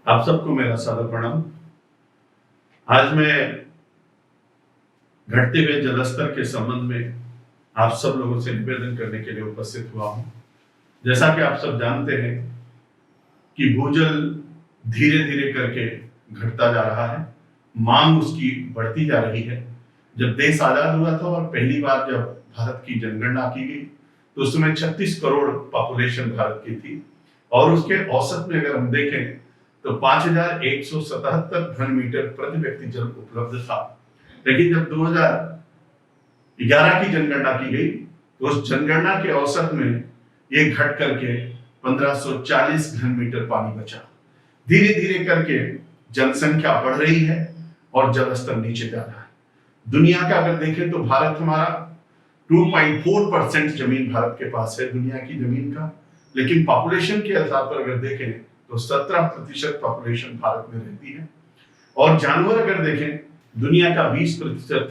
आप सबको मेरा सादर प्रणाम। आज मैं घटते हुए जलस्तर के संबंध में आप सब लोगों से निवेदन करने के लिए उपस्थित हुआ हूं। जैसा कि आप सब जानते हैं कि भूजल धीरे धीरे करके घटता जा रहा है, मांग उसकी बढ़ती जा रही है। जब देश आजाद हुआ था और पहली बार जब भारत की जनगणना की गई तो उस समय 36 करोड़ पॉपुलेशन भारत की थी और उसके औसत में अगर हम देखें तो 5177 घन मीटर प्रति व्यक्ति जल उपलब्ध था। लेकिन जब 2011 की जनगणना की गई तो उस जनगणना के औसत में ये घट करके 1540 घन मीटर पानी बचा। धीरे धीरे करके जनसंख्या बढ़ रही है और जल स्तर नीचे जा रहा है। दुनिया का अगर देखें तो भारत हमारा 2.4% जमीन भारत के पास है दुनिया की जमीन का, लेकिन पॉपुलेशन के आधार पर अगर देखें तो 17% पॉपुलेशन भारत में रहती है। और जानवर अगर देखें दुनिया का 20%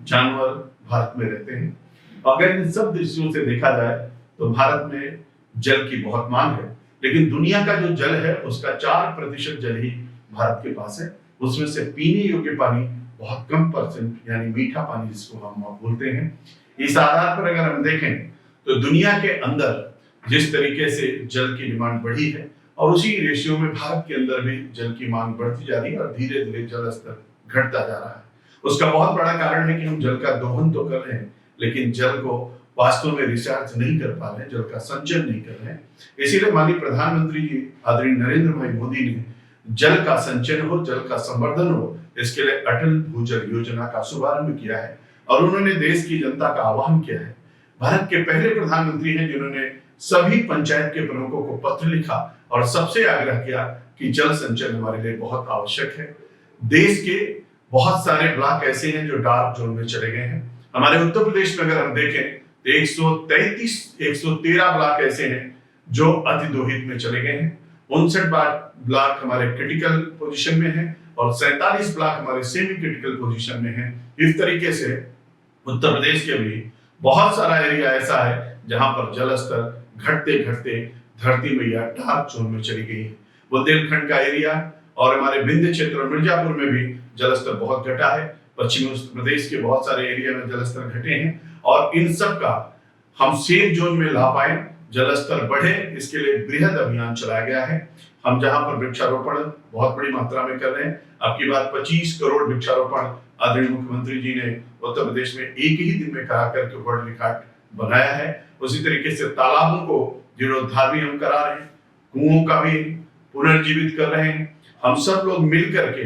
जानवर भारत में रहते हैं। अगर इन सब दृष्टियों से देखा जाए तो भारत में जल की बहुत मांग है, लेकिन दुनिया का जो जल है उसका 4% जल ही भारत के पास है। उसमें से पीने योग्य पानी बहुत कम परसेंट यानी मीठा पानी जिसको हम बोलते हैं। इस आधार पर अगर हम देखें तो दुनिया के अंदर जिस तरीके से जल की डिमांड बढ़ी है और उसी रेशियो में भारत के अंदर भी जल की मांग बढ़ती जा रही है और धीरे धीरे जल स्तर घटता जा रहा है। उसका बहुत बड़ा कारण है कि हम जल का दोहन तो कर रहे हैं लेकिन जल को वास्तव में रिचार्ज नहीं कर पा रहे हैं, जल का संचयन नहीं कर रहे हैं। इसीलिए माननीय प्रधानमंत्री जी आदरणीय नरेंद्र भाई मोदी ने जल का संचयन हो, जल का संवर्धन हो, इसके लिए अटल भूजल योजना का शुभारंभ किया है और उन्होंने देश की जनता का आह्वान किया है। भारत के पहले प्रधानमंत्री हैं जिन्होंने सभी पंचायत के प्रमुखों को पत्र लिखा और सबसे आग्रह किया कि जल संचयन हमारे लिए बहुत आवश्यक है। देश के बहुत सारे ब्लॉक ऐसे हैं जो डार्क जोन में चले गए हैं। हमारे उत्तर प्रदेश में अगर हम देखें तो 113 ब्लॉक ऐसे हैं जो अतिदोहित में चले गए हैं। 59 ब्लॉक हमारे क्रिटिकल पोजीशन में है और 47 ब्लॉक हमारे सेमी क्रिटिकल पोजीशन में है। इस तरीके से उत्तर प्रदेश के भी बहुत सारा एरिया ऐसा है जहां पर जल स्तर घटते घटते धरती मैया डार्क जोन में चली गई है। बुंदेलखंड का एरिया और हमारे विंध्य क्षेत्र और मिर्जापुर में भी जलस्तर बहुत घटा है। पश्चिमी उत्तर प्रदेश के बहुत सारे एरिया में जलस्तर घटे हैं और इन सब का हम सेफ जोन में ला पाए, जलस्तर बढ़े, इसके लिए बृहद अभियान चलाया गया है। हम जहां पर वृक्षारोपण बहुत बड़ी मात्रा में कर रहे हैं, अब की बात 25 करोड़ वृक्षारोपण आदरणीय मुख्यमंत्री जी ने उत्तर प्रदेश में एक ही दिन में करा करके वर्ल्ड रिकॉर्ड बनाया है। उसी तरीके से तालाबों को जीर्णोद्धार भी हम करा रहे हैं, कुओं का भी पुनर्जीवित कर रहे हैं। हम सब लोग मिल करके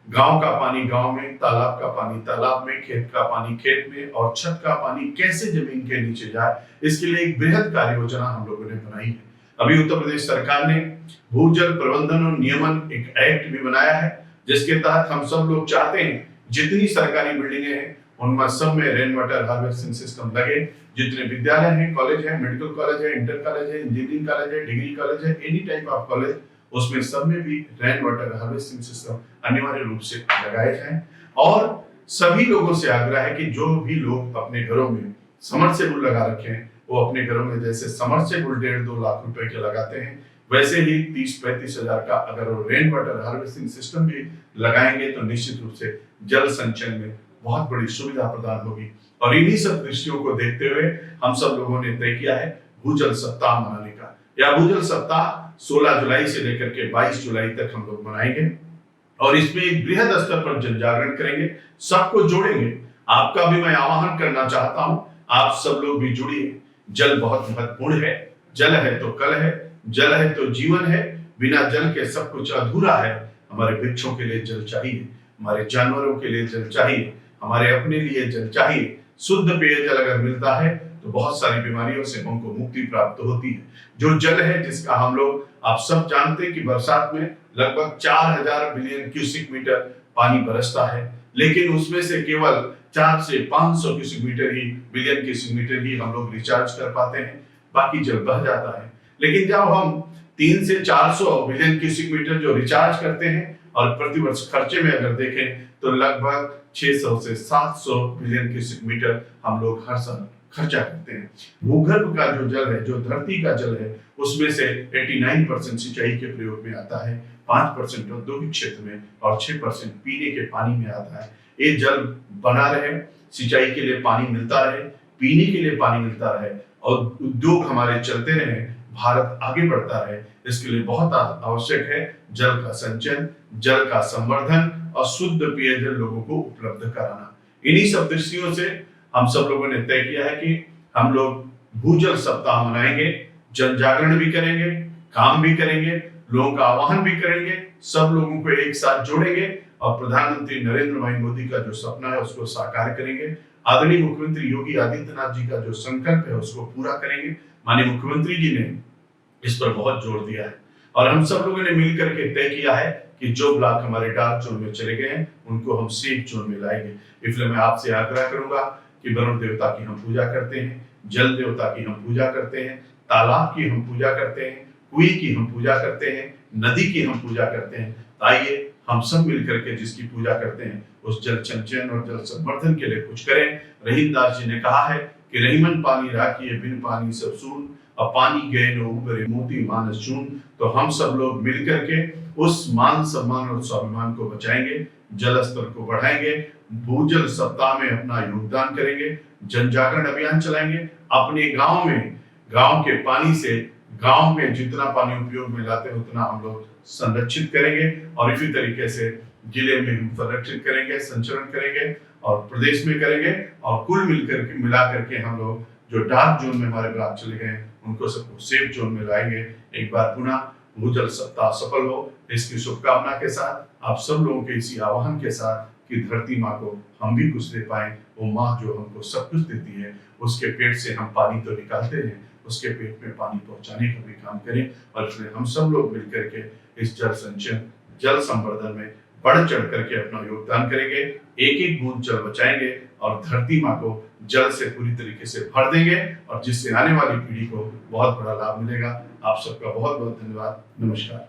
गांव का पानी गांव में, तालाब का पानी तालाब में, खेत का पानी खेत में और छत का पानी कैसे जमीन के नीचे जाए, इसके लिए एक बृहद कार्य योजना हम लोगों ने बनाई है। अभी उत्तर प्रदेश सरकार ने भूजल प्रबंधन और नियमन एक एक्ट भी बनाया है जिसके तहत हम सब लोग चाहते हैं जितनी सरकारी बिल्डिंगें हैं उनमें सब में रेन वाटर हार्वेस्टिंग सिस्टम लगे। जितने विद्यालय हैं, कॉलेज है, मेडिकल कॉलेज है, इंटर कॉलेज है, इंजीनियरिंग कॉलेज है, डिग्री कॉलेज है, एनी टाइप ऑफ कॉलेज, उसमें सब में भी रेन वाटर हार्वेस्टिंग सिस्टम अनिवार्य रूप से लगाए जाएं। और सभी लोगों से आग्रह है कि जो भी लोग अपने घरों में समरसेबुल लगा रखे हैं वो अपने घरों में जैसे समरसेबुल 1.5-2 लाख रुपए के लगाते हैं वैसे ही 30-35 हजार का अगर वो रेन वाटर हार्वेस्टिंग सिस्टम भी लगाएंगे तो निश्चित रूप से जल संचयन में बहुत बड़ी सुविधा प्रदान होगी। और इन्हीं सब दृष्टियों को देखते हुए हम सब लोगों ने तय किया है भूजल सप्ताह मनाने का। यह भूजल सप्ताह 16 जुलाई से लेकर के 22 जुलाई तक हम लोग मनाएंगे और इसमें एक बृहद स्तर पर जन जागरण करेंगे, सबको जोड़ेंगे। आपका भी मैं आह्वान करना चाहता हूं, आप सब लोग भी जुड़िए। जल बहुत महत्वपूर्ण है, जल है तो कल है, जल है तो जीवन है, बिना जल के सब कुछ अधूरा है। हमारे वृक्षों के लिए जल चाहिए, हमारे जानवरों के लिए जल चाहिए, हमारे अपने लिए जल चाहिए। शुद्ध पेयजल अगर मिलता है तो बहुत सारी बीमारियों से हमको मुक्ति प्राप्त होती है। जो जल है जिसका हम लोग आप सब जानते हैं कि बरसात में लगभग 4000 बिलियन क्यूसिक मीटर पानी बरसता है, लेकिन उसमें से केवल 4 से 500 क्यूसिक मीटर ही बिलियन क्यूसिक मीटर ही हम लोग रिचार्ज कर पाते हैं, बाकी जल बह जाता है। लेकिन जब हम 3 से 400 बिलियन क्यूसिक मीटर जो रिचार्ज करते हैं और प्रतिवर्ष खर्चे में अगर देखें तो लगभग 600 से 700 बिलियन क्यूसिक मीटर हम लोग हर साल खर्चा करते हैं। भूगर्भ का जो जल है, जो धरती का जल है, उसमें से 89% सिंचाई के प्रयोग में आता है, 5% औद्योगिक क्षेत्र में और 6% पीने के पानी में आता है। ये जल बना रहे, सिंचाई के लिए पानी मिलता रहे, पीने के लिए पानी मिलता रहे और उद्योग हमारे चलते रहे, भारत आगे बढ़ता रहे, इसके लिए बहुत आवश्यक है जल का संचयन, जल का संवर्धन और शुद्ध पेयजल लोगों को उपलब्ध कराना। इन्हीं सब दृष्टियों से हम सब लोगों ने तय किया है कि हम लोग भूजल सप्ताह मनाएंगे, जन जागरण भी करेंगे, काम भी करेंगे, लोगों का आह्वान भी करेंगे, सब लोगों को एक साथ जोड़ेंगे और प्रधानमंत्री नरेंद्र भाई मोदी का जो सपना है उसको साकार करेंगे। आदरणीय मुख्यमंत्री योगी आदित्यनाथ जी का जो संकल्प है उसको पूरा करेंगे। माननीय मुख्यमंत्री जी ने इस पर बहुत जोर दिया है और हम सब लोगों ने मिलकर के तय किया है कि जो ब्लॉक हमारे डार्क जोन में चले गए हैं उनको हम सेफ जोन में लाएंगे। इसलिए मैं आपसे आग्रह करूंगा कि वरुण देवता की हम पूजा करते हैं, जल देवता की हम पूजा करते हैं, तालाब की हम पूजा करते हैं, कुएं की हम पूजा करते हैं, नदी की हम पूजा करते हैं। आइए हम सब मिलकर के जिसकी पूजा करते हैं उस जल संचयन और जल संवर्धन के लिए कुछ करें। रहीमदास जी ने कहा है कि रहीमन पानी राखिए बिन पानी सब सून, अब पानी गए न उबरे मोती मानस चून। तो हम सब लोग मिलकर के उस मान सम्मान और स्वाभिमान को बचाएंगे, जल स्तर को बढ़ाएंगे, भूजल सप्ताह में अपना योगदान करेंगे, जन जागरण अभियान चलाएंगे, अपने गांव में गांव के पानी से गांव में जितना पानी उपयोग में लाते हैं उतना हम लोग संरक्षित करेंगे और इसी तरीके से जिले में हम संरक्षित करेंगे, संचरण करेंगे और प्रदेश में करेंगे और कुल मिला करके हम लोग जो डार्क जोन में हमारे ब्लॉक चले गए उनको सबको सेफ जोन में लाएंगे। एक बार पुनः भूजल सप्ताह सफल हो, इसकी शुभकामना के साथ आप सब लोगों के इसी आह्वान के साथ कि धरती माँ को हम भी कुछ दे पाए। वो माँ जो हमको सब कुछ देती है उसके पेट से हम पानी तो निकालते हैं, उसके पेट में पानी पहुंचाने का भी काम करें और इसलिए हम सब लोग मिलकर के इस जल संचयन जल संवर्धन में बढ़ चढ़ करके अपना योगदान करेंगे, एक एक बूंद जल बचाएंगे और धरती माँ को जल से पूरी तरीके से भर देंगे और जिससे आने वाली पीढ़ी को बहुत बड़ा लाभ मिलेगा। आप सबका बहुत बहुत धन्यवाद। नमस्कार।